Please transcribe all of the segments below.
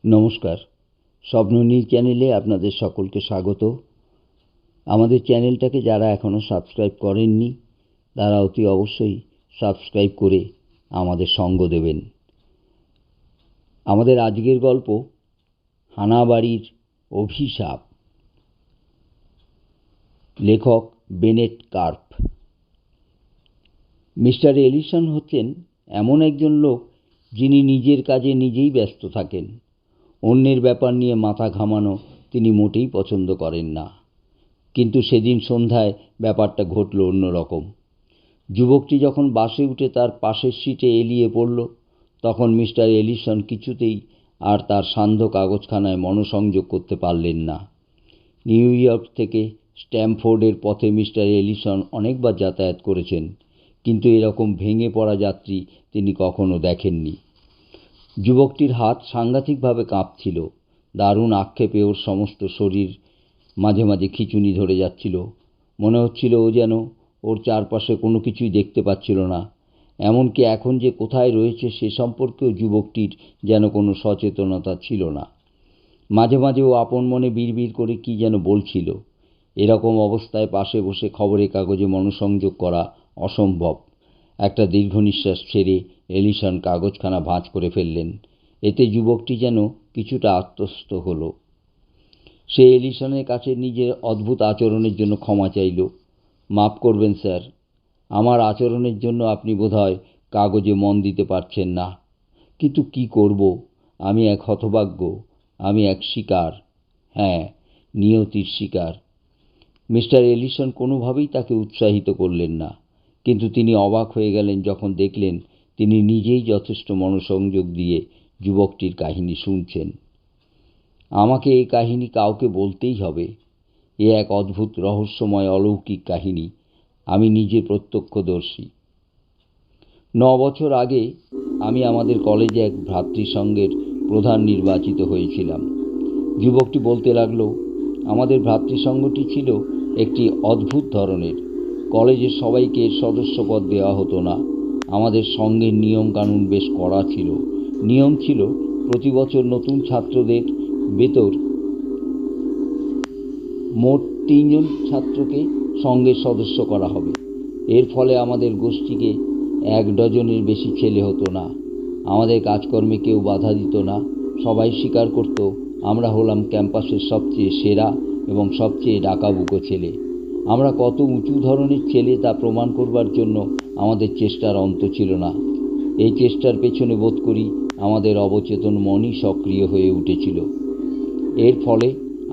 নমস্কার, স্বপ্ননীল চ্যানেলে আপনাদের সকলকে স্বাগত। আমাদের চ্যানেলটাকে যারা এখনও সাবস্ক্রাইব করেননি তারা অতি অবশ্যই সাবস্ক্রাইব করে আমাদের সঙ্গ দেবেন। আমাদের আজকের গল্প হানাবাড়ির অভিশাপ। লেখক বেনেট কার্প। মিস্টার এলিসন হচ্ছেন এমন একজন লোক যিনি নিজের কাজে নিজেই ব্যস্ত থাকেন। অন্যের ব্যাপার নিয়ে মাথা ঘামানো তিনি মোটেই পছন্দ করেন না। কিন্তু সেদিন সন্ধ্যায় ব্যাপারটা ঘটল অন্যরকম। যুবকটি যখন বাসে উঠে তার পাশের সিটে এলিয়ে পড়ল, তখন মিস্টার এলিসন কিছুতেই আর তার সান্ধ্য কাগজখানায় মনোসংযোগ করতে পারলেন না। নিউ ইয়র্ক থেকে স্ট্যামফোর্ডের পথে মিস্টার এলিসন অনেকবার যাতায়াত করেছেন, কিন্তু এরকম ভেঙে পড়া যাত্রী তিনি কখনো দেখেননি। যুবকটির হাত সাংঘাতিকভাবে কাঁপছিল। দারুণ আক্ষেপে ওর সমস্ত শরীর মাঝে মাঝে খিঁচুনি ধরে যাচ্ছিল। মনে হচ্ছিল ও যেন ওর চারপাশে কোনো কিছুই দেখতে পাচ্ছিল না। এমনকি এখন যে কোথায় রয়েছে সে সম্পর্কেও যুবকটির যেন কোনো সচেতনতা ছিল না। মাঝে মাঝে ও আপন মনে বিড়বিড় করে কী যেন বলছিল। এরকম অবস্থায় পাশে বসে খবরের কাগজে মনোসংযোগ করা অসম্ভব। একটা দীর্ঘ নিঃশ্বাস ছেড়ে এলিসন কাগজখানা ভাঁজ করে ফেললেন। এতে যুবকটি যেন কিছুটা আত্মস্থ হলো। সে এলিসনের কাছে নিজের অদ্ভুত আচরণের জন্য ক্ষমা চাইল। মাফ করবেন স্যার, আমার আচরণের জন্য আপনি বোধহয় কাগজে মন দিতে পারছেন না। কিন্তু কি করব, আমি এক হতভাগ্য, আমি এক শিকার। হ্যাঁ, নিয়তির শিকার। মিস্টার এলিসন কোনোভাবেই তাকে উৎসাহিত করলেন না, কিন্তু তিনি অবাক হয়ে গেলেন যখন দেখলেন তিনি নিজেই যথেষ্ট মনোসংযোগ দিয়ে যুবকটির কাহিনী শুনছেন। আমাকে এই কাহিনী কাউকে বলতেই হবে। এ এক অদ্ভুত রহস্যময় অলৌকিক কাহিনী। আমি নিজে প্রত্যক্ষদর্শী। 9 বছর আগে আমি আমাদের কলেজে এক ভ্রাতৃসংঘের প্রধান নির্বাচিত হয়েছিলাম। যুবকটি বলতে লাগলো, আমাদের ভ্রাতৃসংঘটি ছিল একটি অদ্ভুত ধরনের। কলেজের সবাইকে সদস্যপদ দেওয়া হতো না। আমাদের সঙ্ঘের নিয়মকানুন বেশ কড়া ছিল। নিয়ম ছিল প্রতি বছর নতুন ছাত্রদের ভেতর মোট 3 জন ছাত্রকে সঙ্ঘের সদস্য করা হবে। এর ফলে আমাদের গোষ্ঠীকে 1 ডজনের বেশি ছেলে হতো না। আমাদের কাজকর্মে কেউ বাধা দিত না। সবাই স্বীকার করত আমরা হলাম ক্যাম্পাসের সবচেয়ে সেরা এবং সবচেয়ে ডাকাবুকো ছেলে। আমরা কত উঁচু ধরনের ছেলে তা প্রমাণ করবার জন্য আমাদের চেষ্টার অন্ত ছিল না। এই চেষ্টার পেছনে বোধ করি আমাদের অবচেতন মনই সক্রিয় হয়ে উঠেছিল। এর ফলে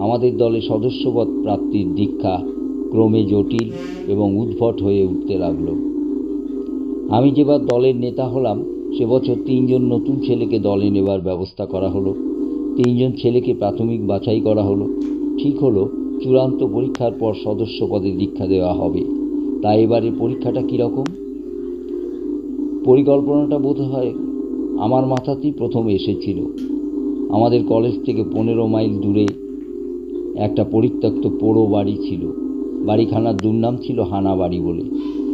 আমাদের দলে সদস্যপদ প্রাপ্তির দীক্ষা ক্রমে জটিল এবং উদ্ভট হয়ে উঠতে লাগলো। আমি যেবার দলের নেতা হলাম সে বছর 3 জন নতুন ছেলেকে দলে নেবার ব্যবস্থা করা হলো। 3 জন ছেলেকে প্রাথমিক বাছাই করা হলো। ঠিক হলো চূড়ান্ত পরীক্ষার পর সদস্য পদে দীক্ষা দেওয়া হবে। তাই এবারে পরীক্ষাটা কীরকম? পরিকল্পনাটা বোধ হয় আমার মাথাতেই প্রথম এসেছিল। আমাদের কলেজ থেকে 15 মাইল দূরে একটা পরিত্যক্ত পোড়ো বাড়ি ছিল। বাড়িখানার দুর্নাম ছিল হানাবাড়ি বলে।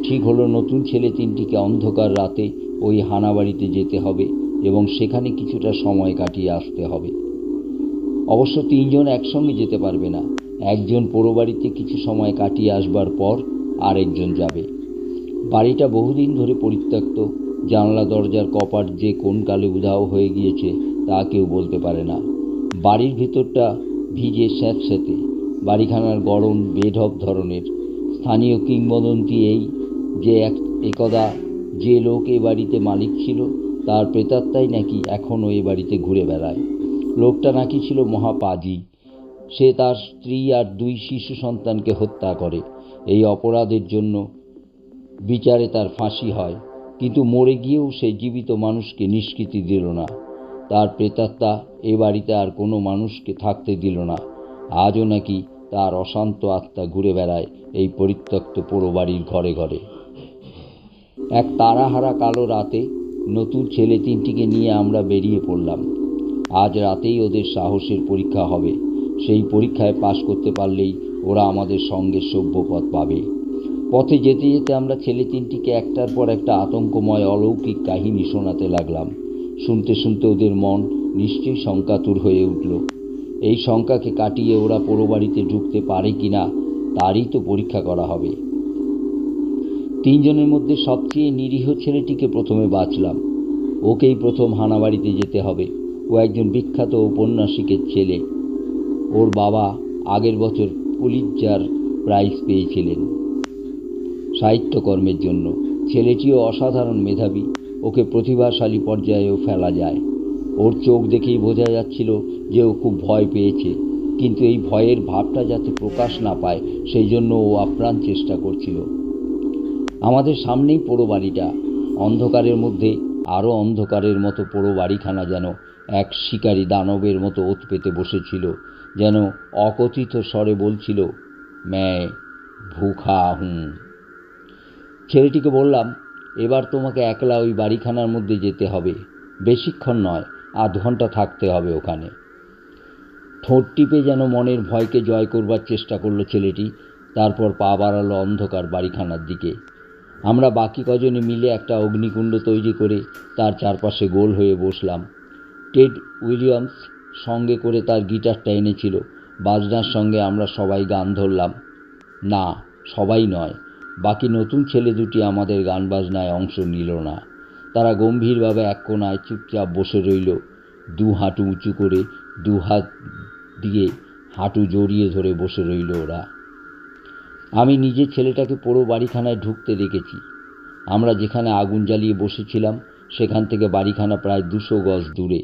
ঠিক হলো নতুন ছেলে 3টিকে অন্ধকার রাতে ওই হানাবাড়িতে যেতে হবে এবং সেখানে কিছুটা সময় কাটিয়ে আসতে হবে। অবশ্য 3 জন একসঙ্গে যেতে পারবে না। একজন পোড়ো বাড়িতে কিছু সময় কাটিয়ে আসবার পর আরেকজন যাবে। বাড়িটা বহুদিন ধরে পরিত্যক্ত। জানলা দরজার কপাট যে কোন কালে উধাও হয়ে গিয়েছে তা কেউ বলতে পারে না। বাড়ির ভিতরটা ভিজে স্যাঁতস্যাঁতে। বাড়িখানার গড়ন বেঢপ ধরনের। স্থানীয় কিংবদন্তি এই যে একদা যে লোক এ বাড়িতে মালিক ছিল তার প্রেতাত্মাই নাকি এখনও এ বাড়িতে ঘুরে বেড়ায়। লোকটা নাকি ছিল মহাপাজি। সে তার স্ত্রী আর 2 শিশু সন্তানকে হত্যা করে। এই অপরাধের জন্য বিচারে তার ফাঁসি হয়, কিন্তু মরে গিয়েও সে জীবিত মানুষকে নিষ্কৃতি দিল না। তার প্রেতাত্মা এ বাড়িতে আর কোনো মানুষকে থাকতে দিল না। আজও নাকি তার অশান্ত আত্মা ঘুরে বেড়ায় এই পরিত্যক্ত পোড়ো বাড়ির ঘরে ঘরে। এক তারাহারা কালো রাতে নতুন ছেলে 3টিকে নিয়ে আমরা বেরিয়ে পড়লাম। আজ রাতেই ওদের সাহসের পরীক্ষা হবে। সেই পরীক্ষায় পাশ করতে পারলেই ওরা আমাদের সঙ্গে সভ্যপদ পাবে। পথে যেতে যেতে আমরা ছেলে 3টিকে একটার পর একটা আতঙ্কময় অলৌকিক কাহিনী শোনাতে লাগলাম। শুনতে শুনতে ওদের মন নিশ্চয়ই শঙ্কাতুর হয়ে উঠল। এই শঙ্কাকে কাটিয়ে ওরা পোড়ো বাড়িতে ঢুকতে পারে কিনা তারই তো পরীক্ষা করা হবে। তিনজনের মধ্যে সবচেয়ে নিরীহ ছেলেটিকে প্রথমে বাঁচলাম। ওকেই প্রথম হানাবাড়িতে যেতে হবে। ও একজন বিখ্যাত ঔপন্যাসিকের ছেলে। ওর বাবা আগের বছর পুলিৎজার প্রাইজ পেয়েছিলেন সাহিত্যকর্মের জন্য। ছেলেটিও অসাধারণ মেধাবী। ওকে প্রতিভাশালী পর্যায়েও ফেলা যায়। ওর চোখ দেখেই বোঝা যাচ্ছিল যে ও খুব ভয় পেয়েছে, কিন্তু এই ভয়ের ভাবটা যাতে প্রকাশ না পায় সেই জন্য ও আপ্রাণ চেষ্টা করছিল। আমাদের সামনেই পোড়ো বাড়িটা। অন্ধকারের মধ্যে আরও অন্ধকারের মতো পোড়ো বাড়িখানা যেন এক শিকারী দানবের মতো ওত পেতে বসেছিল, যেন অকথিত স্বরে বলছিল, मैं ভুখা হুঁ। ছেলেটিকে বললাম, এবার তোমাকে একলা ওই বাড়িখানার মধ্যে যেতে হবে। বেশিক্ষণ নয়, আধ ঘন্টা থাকতে হবে ওখানে। ঠোঁট টিপে যেন মনের ভয়কে জয় করবার চেষ্টা করলো ছেলেটি। তারপর পা বাড়ালো অন্ধকার বাড়িখানার দিকে। আমরা বাকি কজনে মিলে একটা অগ্নিকুণ্ড তৈরি করে তার চারপাশে গোল হয়ে বসলাম। টেড উইলিয়ামস সঙ্গে করে তার গিটারটা এনেছিল। বাজনার সঙ্গে আমরা সবাই গান ধরলাম। না, সবাই নয়, বাকি নতুন ছেলে দুটি আমাদের গান বাজনায় অংশ নিল না। তারা গম্ভীরভাবে এক কোণায় চুপচাপ বসে রইল। দু হাঁটু উঁচু করে দু হাত দিয়ে হাঁটু জড়িয়ে ধরে বসে রইল ওরা। আমি নিজে ছেলেটাকে পোড়ো বাড়িখানায় ঢুকতে দেখেছি। আমরা যেখানে আগুন জ্বালিয়ে বসেছিলাম সেখান থেকে বাড়িখানা প্রায় 200 গজ দূরে।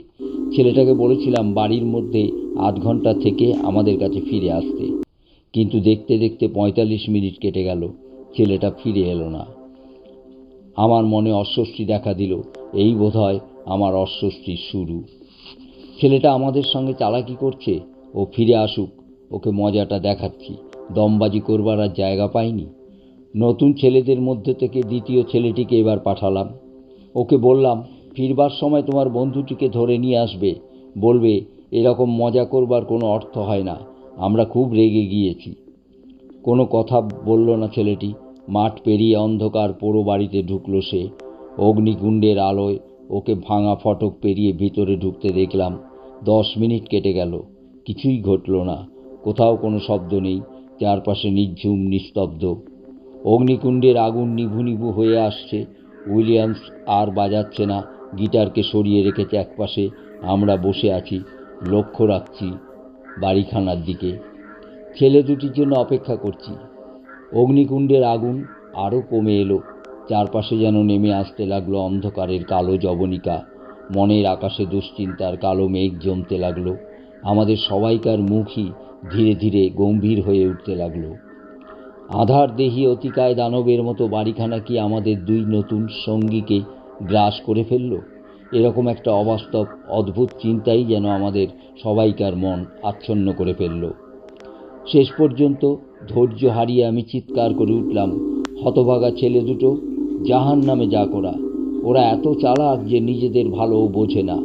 ছেলেটাকে বলেছিলাম বাড়ির মধ্যে আধ ঘন্টা থেকে আমাদের কাছে ফিরে আসতে, কিন্তু দেখতে দেখতে 45 মিনিট কেটে গেল। ছেলেটা ফিরে এলো না। আমার মনে অস্বস্তি দেখা দিল। এই বোধহয় আমার অস্বস্তির শুরু। ছেলেটা আমাদের সঙ্গে চালাকি করছে। ও ফিরে আসুক, ওকে মজাটা দেখাচ্ছি। দমবাজি করবার আর জায়গা পাইনি। নতুন ছেলেদের মধ্যে থেকে দ্বিতীয় ছেলেটিকে এবার পাঠালাম। ওকে বললাম, ফিরবার সময় তোমার বন্ধুটিকে ধরে নিয়ে আসবে। বলবে এরকম মজা করবার কোনো অর্থ হয় না, আমরা খুব রেগে গিয়েছি। কোনো কথা বলল না ছেলেটি। মাঠ পেরিয়ে অন্ধকার পোড়ো বাড়িতে ঢুকলো সে। অগ্নিকুণ্ডের আলোয় ওকে ভাঙা ফটক পেরিয়ে ভিতরে ঢুকতে দেখলাম। 10 মিনিট কেটে গেল, কিছুই ঘটল না। কোথাও কোনো শব্দ নেই। চারপাশে নিঝুম নিস্তব্ধ। অগ্নিকুণ্ডের আগুন নিভু নিভু হয়ে আসছে। উইলিয়ামস আর বাজাচ্ছে না, গিটারকে সরিয়ে রেখেছে একপাশে। আমরা বসে আছি, লক্ষ্য রাখছি বাড়িখানার দিকে। ছেলে দুটির জন্য অপেক্ষা করছি। অগ্নিকুণ্ডের আগুন আরও কমে এলো। চারপাশে যেন নেমে আসতে লাগলো অন্ধকারের কালো জবনিকা। মনের আকাশে দুশ্চিন্তার কালো মেঘ জমতে লাগলো। আমাদের সবাইকার মুখই ধীরে ধীরে গম্ভীর হয়ে উঠতে লাগলো। আধার দেহি অতিকায় দানবের মতো বাড়িখানা কি আমাদের দুই নতুন সঙ্গীকে গ্রাস করে ফেলল? এরকম একটা অবাস্তব অদ্ভুত চিন্তাই যেন আমাদের সবাইকার মন আচ্ছন্ন করে ফেলল। শেষ পর্যন্ত ধৈর্য হারিয়ে আমি চিৎকার করে উঠলাম, হতভাগা ছেলে দুটো, জাহান্নামে যাক ওরা। ওরা এত চালাক যে নিজেদের ভালোও বোঝে না।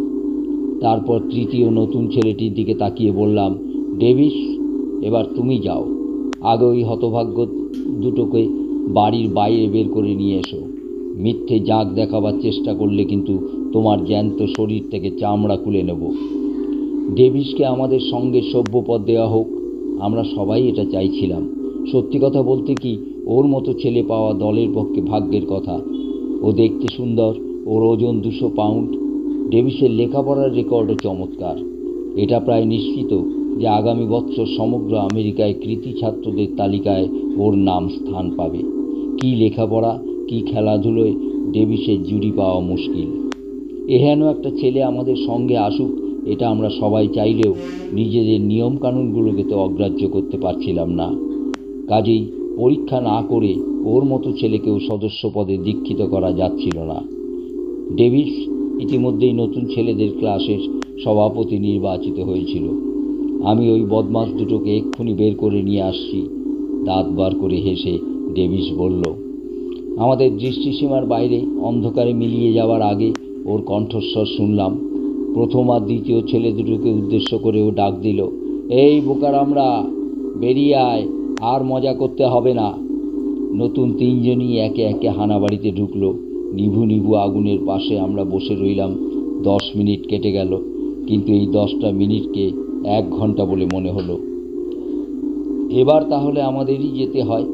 তারপর তৃতীয় নতুন ছেলেটির দিকে তাকিয়ে বললাম, ডেভিস, এবার তুমি যাও। আগে ওই হতভাগ্য দুটোকে বাড়ির বাইরে বের করে নিয়ে এসো। মিথ্যে জাঁক দেখাবার চেষ্টা করলে কিন্তু তোমার জ্যান্ত শরীর থেকে চামড়া খুলে নেব। ডেভিসকে আমাদের সঙ্গে সভ্যপদ দেওয়া হোক, আমরা সবাই এটা চাইছিলাম। সত্যি কথা বলতে কি, ওর মতো ছেলে পাওয়া দলের পক্ষে ভাগ্যের কথা। ও দেখতে সুন্দর, ওর ওজন 200 পাউন্ড। ডেভিসের লেখাপড়ার রেকর্ডও চমৎকার। এটা প্রায় নিশ্চিত যে আগামী বছর সমগ্র আমেরিকায় কৃতী ছাত্রদের তালিকায় ওর নাম স্থান পাবে। কি লেখাপড়া, কি খেলাধুলোয় ডেভিসের জুড়ি পাওয়া মুশকিল। এহেন একটা ছেলে আমাদের সঙ্গে আসুক, এটা আমরা সবাই চাইলেও নিজেদের নিয়মকানুনগুলোকে তো অগ্রাহ্য করতে পারছিলাম না। কাজেই পরীক্ষা না করে ওর মতো ছেলেকেও সদস্য পদে দীক্ষিত করা যাচ্ছিল না। ডেভিস ইতিমধ্যেই নতুন ছেলেদের ক্লাসের সভাপতি নির্বাচিত হয়েছিল। আমি ওই বদমাস দুটোকে এক্ষুনি বের করে নিয়ে আসছি। দাঁত বার করে হেসে ডেভিস বলল। আমাদের দৃষ্টিসীমার বাইরে অন্ধকারে মিলিয়ে যাওয়ার আগে ওর কণ্ঠস্বর শুনলাম। প্রথম আর দ্বিতীয় ছেলে দুটোকে উদ্দেশ্য করে ও ডাক দিল, এই বোকারামরা, বেরিয়ে আয়, আর মজা করতে হবে না। নতুন তিনজনই একে একে হানাবাড়িতে ঢুকলো। নিভু নিভু আগুনের পাশে আমরা বসে রইলাম। 10 মিনিট কেটে গেল। কিন্তু এই 10টা মিনিটকে 1 ঘন্টা বলে মনে হলো। এবার তাহলে আমাদেরই যেতে হয়।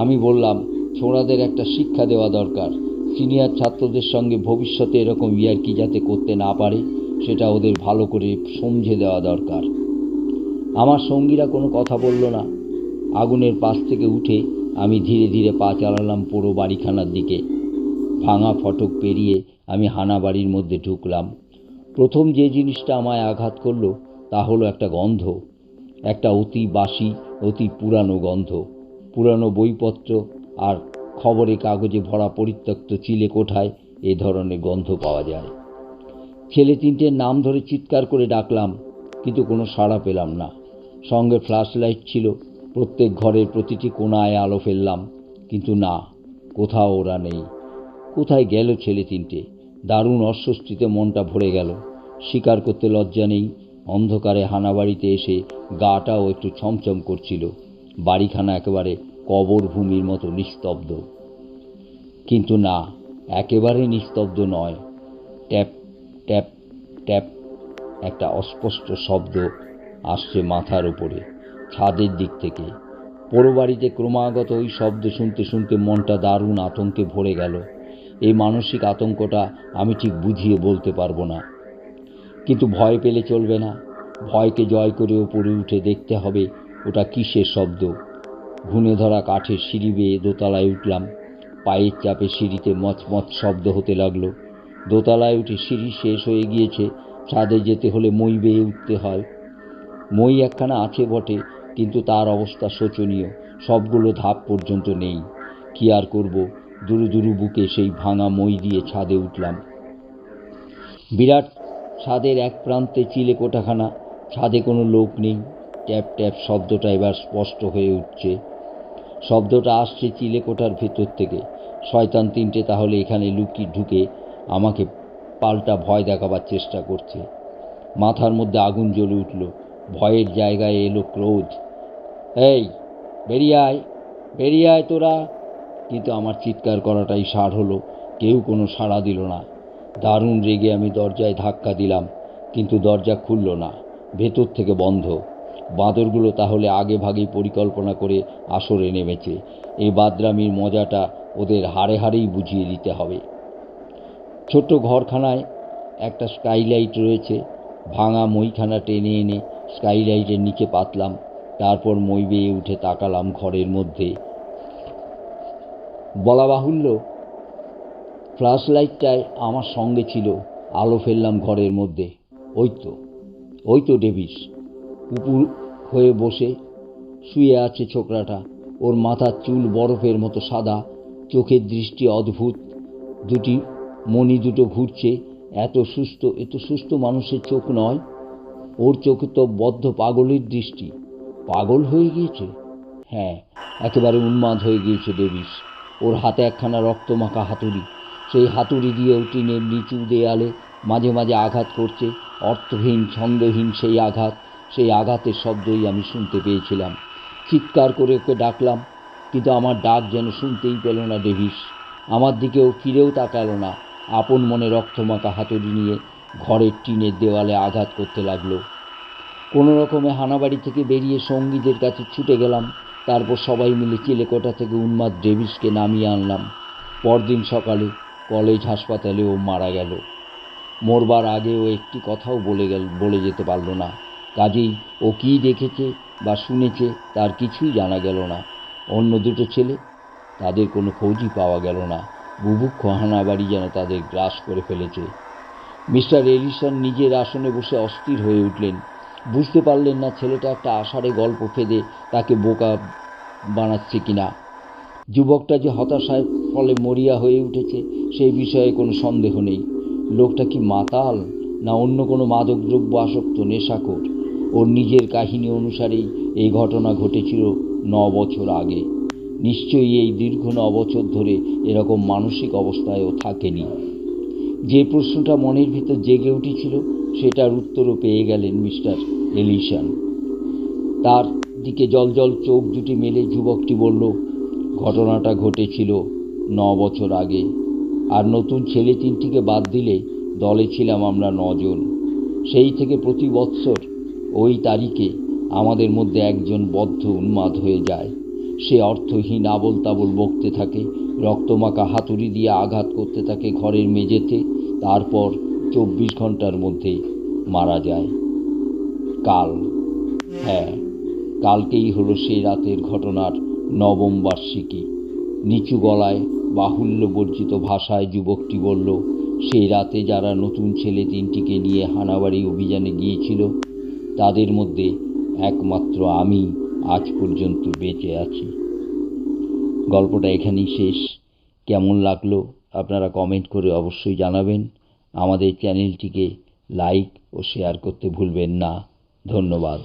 আমি বললাম, ছোড়াদের একটা শিক্ষা দেওয়া দরকার। সিনিয়র ছাত্রদের সঙ্গে ভবিষ্যতে এরকম ইয়ার্কি যাতে করতে না পারে সেটা ওদের ভালো করে সমঝে দেওয়া দরকার। আমার সঙ্গীরা কোনো কথা বলল না। আগুনের পাশ থেকে উঠে আমি ধীরে ধীরে পা চালালাম পুরো বাড়িখানার দিকে। ভাঙা ফটক পেরিয়ে আমি হানা বাড়ির মধ্যে ঢুকলাম। প্রথম যে জিনিসটা আমায় আঘাত করলো তা হলো একটা গন্ধ, একটা অতি বাসি, অতি পুরানো গন্ধ। পুরানো বইপত্র আর খবরে কাগজে ভরা পরিত্যক্ত চিলেকোঠায় এ ধরনের গন্ধ পাওয়া যায়। ছেলে তিনটের নাম ধরে চিৎকার করে ডাকলাম, কিন্তু কোনো সাড়া পেলাম না। সঙ্গে ফ্ল্যাশ লাইট ছিল, প্রত্যেক ঘরের প্রতিটি কোণায় আলো ফেললাম, কিন্তু না, কোথাও ওরা নেই। কোথায় গেল ছেলে তিনটে? দারুণ অস্বস্তিতে মনটা ভরে গেল। স্বীকার করতে লজ্জা নেই, অন্ধকারে হানাবাড়িতে এসে গাটাও একটু ছমছম করছিল। বাড়িখানা একেবারে কবর ভূমির মতো নিস্তব্ধ। কিন্তু না, একেবারে নিস্তব্ধ নয়। ট্যাপ ট্যাপ ট্যাপ একটা অস্পষ্ট শব্দ আসছে মাথার উপরে, ছাদের দিক থেকে। পোড়ো বাড়িতে ক্রমাগত ওই শব্দ শুনতে শুনতে মনটা দারুণ আতঙ্কে ভরে গেল। এই মানসিক আতঙ্কটা আমি ঠিক বুঝিয়ে বলতে পারবো না। কিন্তু ভয় পেলে চলবে না। ভয়কে জয় করে ওপরে উঠে দেখতে হবে ওটা কিসের শব্দ। ঘুণে ধরা কাঠের সিঁড়ি বেয়ে দোতলায় উঠলাম। পায়ের চাপে সিঁড়িতে মচমচ শব্দ হতে লাগলো। দোতলায় উঠে সিঁড়ি শেষ হয়ে গিয়েছে, ছাদে যেতে হলে মই বেয়ে উঠতে হয়। মই একখানা আছে বটে, কিন্তু তার অবস্থা শোচনীয়। সবগুলো ধাপ পর্যন্ত নেই। কি আর করব, দুরু দুরু বুকে সেই ভাঙা মই দিয়ে ছাদে উঠলাম। বিরাট ছাদের এক প্রান্তে চিলেকোঠাখানা, ছাদে কোনো লোক নেই। ট্যাপ ট্যাপ শব্দটা এবার স্পষ্ট হয়ে উঠছে। শব্দটা আসছে চিলেকোঠার ভেতর থেকে। শয়তান তিনটে তাহলে এখানে লুকিয়ে ঢুকে আমাকে পাল্টা ভয় দেখাবার চেষ্টা করছে। মাথার মধ্যে আগুন জ্বলে উঠল। ভয়ের জায়গায় এলো ক্রোধ। এই, বেরিয়ে আয়, বেরিয়ে আয় তোরা! কিন্তু আমার চিৎকার করাটাই সার হলো। কেউ কোনো সাড়া দিল না। দারুণ রেগে আমি দরজায় ধাক্কা দিলাম, কিন্তু দরজা খুলল না, ভেতর থেকে বন্ধ। বাঁদরগুলো তাহলে আগে ভাগেই পরিকল্পনা করে আসরে নেমেছে। এই বাদরামির মজাটা ওদের হাড়ে হাড়েই বুঝিয়ে দিতে হবে। ছোট্ট ঘরখানায় একটা স্কাইলাইট রয়েছে। ভাঙা মইখানা টেনে এনে স্কাইলাইটের নিচে পাতলাম। তারপর মই বেয়ে উঠে তাকালাম ঘরের মধ্যে। বলা বাহুল্য, ফ্ল্যাশ লাইটটায় আমার সঙ্গে ছিল। আলো ফেললাম ঘরের মধ্যে। ওই তো ডেভিস উপুর হয়ে বসে শুয়ে আছে ছোকরাটা। ওর মাথার চুল বরফের মতো সাদা, চোখের দৃষ্টি অদ্ভুত, দুটি মণি দুটো ঘুরছে। এত সুস্থ মানুষের চোখ নয়। ওর চোখে তো বদ্ধ পাগলের দৃষ্টি। পাগল হয়ে গিয়েছে? হ্যাঁ, একেবারে উন্মাদ হয়ে গিয়েছে ডেভিস। ওর হাতে একখানা রক্তমাখা হাতুড়ি। সেই হাতুড়ি দিয়ে টিনের নিচু দেয়ালে মাঝে মাঝে আঘাত করছে। অর্থহীন, ছন্দহীন সেই আঘাতের শব্দই আমি শুনতে পেয়েছিলাম। চিৎকার করে ওকে ডাকলাম, কিন্তু আমার ডাক যেন শুনতেই পেল না ডেভিস। আমার দিকেও ফিরেও তাকালো না। আপন মনে রক্তমাখা হাতুড়ি নিয়ে ঘরের টিনের দেওয়ালে আঘাত করতে লাগলো। কোনো রকমে হানাবাড়ি থেকে বেরিয়ে সঙ্গীদের কাছে ছুটে গেলাম। তারপর সবাই মিলে চিলেকোঠা থেকে উন্মাদ ডেভিসকে নামিয়ে আনলাম। পরদিন সকালে কলেজ হাসপাতালে ও মারা গেল। মরবার আগে ও একটি কথাও বলে যেতে পারল না। কাজেই ও কী দেখেছে বা শুনেছে তার কিছুই জানা গেল না। অন্য দুটো ছেলে, তাদের কোনো খোঁজই পাওয়া গেল না। বুভুক্ষ হানাবাড়ি যেন তাদের গ্রাস করে ফেলেছে। মিস্টার এলিসন নিজের আসনে বসে অস্থির হয়ে উঠলেন। বুঝতে পারলেন না ছেলেটা একটা আষাঢ়ে গল্প ফেঁদে তাকে বোকা বানাচ্ছে কিনা। যুবকটা যে হতাশার ফলে মরিয়া হয়ে উঠেছে সেই বিষয়ে কোনো সন্দেহ নেই। লোকটা কি মাতাল, না অন্য কোনো মাদকদ্রব্য আসক্ত নেশাখোর? ওর নিজের কাহিনী অনুসারেই এই ঘটনা ঘটেছিল 9 বছর আগে। নিশ্চয়ই এই দীর্ঘ 9 বছর ধরে এরকম মানসিক অবস্থায়ও থাকেনি। যে প্রশ্নটা মনের ভিতর জেগে উঠেছিল সেটার উত্তরও পেয়ে গেলেন মিস্টার এলিসন। তার দিকে জলজল চোখ দুটি মেলে যুবকটি বলল, ঘটনাটা ঘটেছিল 9 বছর আগে। আর নতুন ছেলে তিনটিকে বাদ দিলে দলে ছিলাম আমরা 9 জন। সেই থেকে প্রতি বৎসর ওই তারিখে আমাদের মধ্যে একজন বদ্ধ উন্মাদ হয়ে যায়। সে অর্থহীন আবোল তাবোল বকতে থাকে, রক্তমাখা হাতুড়ি দিয়ে আঘাত করতে থাকে ঘরের মেঝেতে, তারপর 24 ঘন্টার মধ্যে মারা যায়। কাল, হ্যাঁ, কালকেই হলো সেই রাতের ঘটনার নবম বার্ষিকী। নিচু গলায় বাহুল্য বর্জিত ভাষায় যুবকটি বলল, সেই রাতে যারা নতুন ছেলে তিনটিকে নিয়ে হানাবাড়ি অভিযানে গিয়েছিল তাদের মধ্যে একমাত্র আমি আজ পর্যন্ত বেঁচে আছি। গল্পটা এখানেই শেষ। কেমন লাগলো আপনারা কমেন্ট করে অবশ্যই জানাবেন। আমাদের চ্যানেলটিকে লাইক ও শেয়ার করতে ভুলবেন না। ধন্যবাদ।